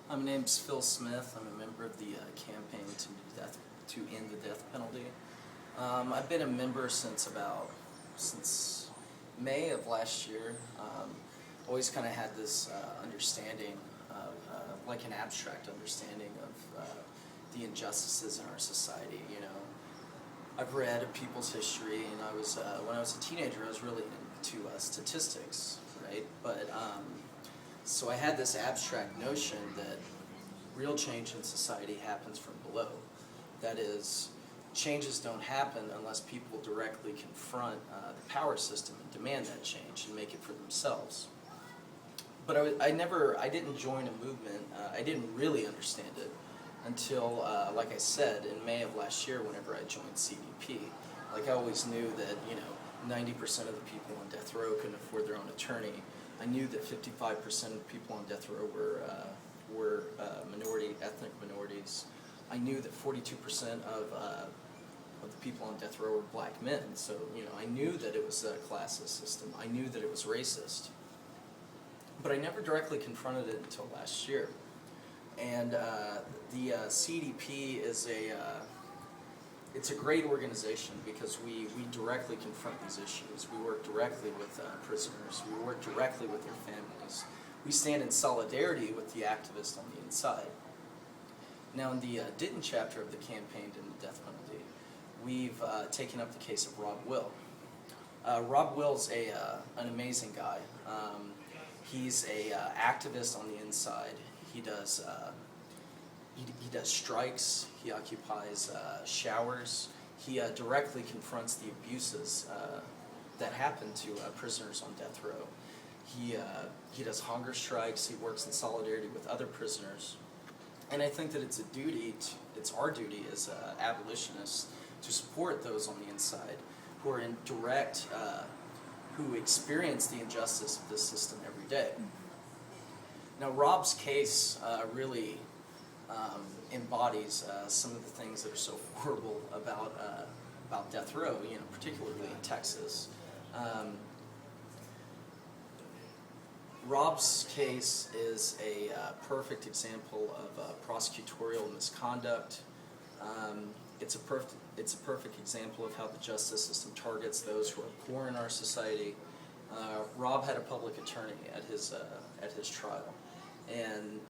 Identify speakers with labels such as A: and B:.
A: My name's Phil Smith. I'm a member of the campaign to end the death penalty. I've been a member since May of last year. Always kind of had this understanding of, like an abstract understanding of the injustices in our society. You know, I've read people's history, and when I was a teenager, I was really into statistics, right? But so I had this abstract notion that real change in society happens from below. That is, changes don't happen unless people directly confront the power system and demand that change and make it for themselves. But I didn't join a movement. I didn't really understand it until, like I said, in May of last year, whenever I joined CDP. Like, I always knew that 90% of the people on death row couldn't afford their own attorney. I knew that 55% of the people on death row were ethnic minorities. I knew that 42% of the people on death row were black men. So I knew that it was a classist system. I knew that it was racist. But I never directly confronted it until last year. And the CDP is it's a great organization because we directly confront these issues. We work directly with prisoners. We work directly with their families. We stand in solidarity with the activists on the inside. Now, in the Denton chapter of the campaign to end the death penalty, we've taken up the case of Rob Will. Rob Will's an amazing guy. He's a activist on the inside. He does strikes. He occupies showers. He directly confronts the abuses that happen to prisoners on death row. He does hunger strikes. He works in solidarity with other prisoners. And I think that it's our duty as abolitionists to support those on the inside who are in direct, who experience the injustice of this system every day. Now, Rob's case really embodies some of the things that are so horrible about death row, particularly in Texas. Rob's case is a perfect example of prosecutorial misconduct. It's a perfect example of how the justice system targets those who are poor in our society. Rob had a public attorney at his trial, and